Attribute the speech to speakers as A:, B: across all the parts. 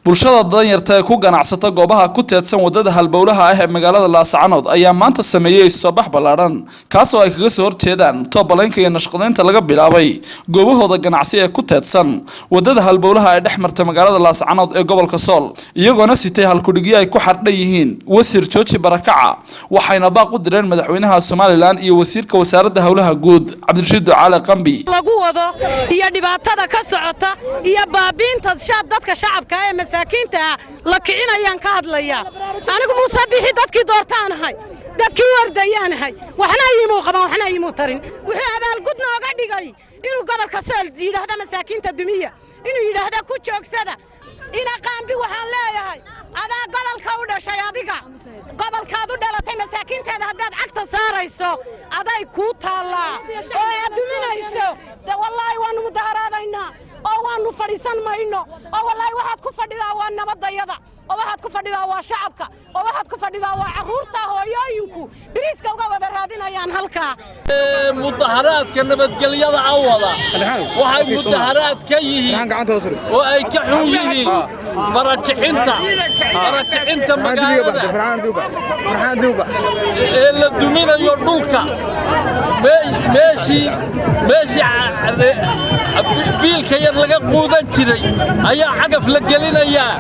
A: bulshada danyarta ee ku ganacsata goobaha ku teedsan wadada halbowlaha ah ee magaalada Laascaanood ayaa maanta sameeyay soobax balaaran kaas oo ay kaga soo horjeedaan toobaleynka iyo nashqadeynta laga bilaabay goobahooda ganacsi ee ku teedsan wadada halbowlaha ee dhexmarta magaalada Laascaanood ee gobolka Sool iyagoona sitay halkudhigyo ay ku xardhan yihiin wasiir Jooji Barakaca waxayna baaq u direen madaxweynaha Soomaaliland iyo wasiirka wasaaradda hawlaha guud Cabdirashiid Ducaale Qambi
B: lagu wado iyo dhibaatada ka socota iyo baabiinta dadka shacabka ee masaakiinta la kicinayaan ka hadlaya anigu Muuse bixi dadkii doortaanahay dadkii wardayaanahay waxna yimu qaban waxna yimu tarin wuxuu abaal gud nooga dhigay inuu gobolka Sool yiraahdo masaakiinta dumiya inuu yiraahdo ku joogsada ina Qambi waxaan leeyahay adaa gobolka u dhashay adiga gobolkaad u dhalatay masaakiinteeda hadaad cagta saarayso aday ku taala oo aad duminayso wallahi waanu mudaharaadayna oo waanu fadhiisan mayno oo wallahi waxaad ku fadhidaa waa nabadayada oo waxaad ku fadhidaa waa shacabka oo waxaad ku fadhidaa waa caruurta hooyooyinku biriiska uga wada raadinayaan halka
C: mudaharaadka nabadgelyada awada waxay mudaharaad ka yihiin oo ay ka xun yihiin barakicinta magaalada ee la duminayo dhulka meeshii biilka yar laga quudan jiray ayaa cagaf la gelinayaa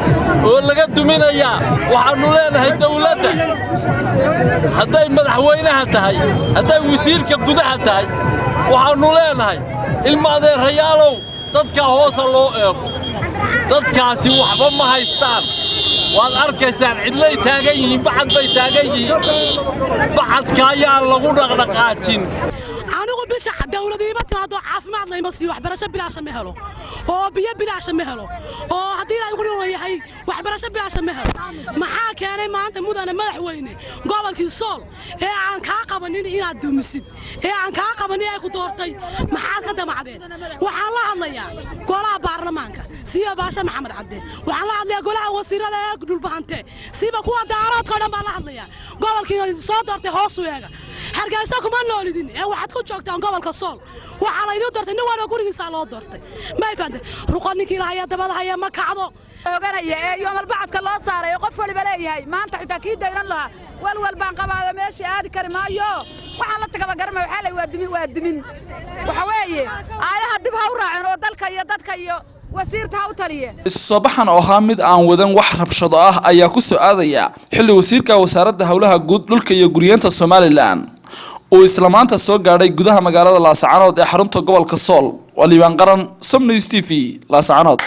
C: oo laga duminayaa waxaanu leenahay dawladda hadday madaxweynaha tahay hadday wasiirka gudaha tahay waxaanu leenahay ilma adeerayaalow dadka hoos loo eego dadkaasi waxba ma haystaan waad arkaysaan cidlay taagan yihiin bacad bay taagan yihiin bacadka ayaa lagu dhaqdhaqaajin
D: bisha dawladdiiba timaado caafimaad la imasiyo waxbarasho bilaash ma helo oo biyo bilaash ma helo oo hadii la ugu leeyahay waxbarasho bilaash ma helo maxaa keenay maanta mudane madaxweyne gobolkii Sool ee aan ka qabanin inaad dumisid ee aan ka qabanin ay ku doortay maxaa ka damacdeen waxaan la hadlayaa golaha baarlamaanka siya baasha Maxamed Cabdi waxaan la hadlayaa golaha wasiirada ee dhulbahante siba kuwa daaroodka dhan baan la hadlayaa gobolkii soo doortay hoos u eega hargeysa kuma noolidin ee waxaad ku joogtaan gobolka Sool waxa la idin doortay nin wada gurigiisa loo doortay ma ifaan ruqoonninkii lahayd dabada haya ma kacdo
E: oganaya ee yoomal bacadka loo saaray qof waliba leeyahay maanta xitaa kii dayran laha wal baan qabaado meeshii aadi kari maayo waxa la tagaba garma waxa la waa dumin waxa weeye aalaha dib ha u raacin oo dalka iyo dadka iyo wasiirta ha u taliye
A: soobaxan oo ahaa mid aan wadan wax rabshado ah ayaa ku soo aadaya xilli wasiirka wasaaradda hawlaha guud dhulka iyo guriyada Soomaaliland oo isla maanta soo gaadhay gudaha magaalada Laascaanood ee xarunta gobolka Sool Waliban Qaran Somnis TV Laascaanood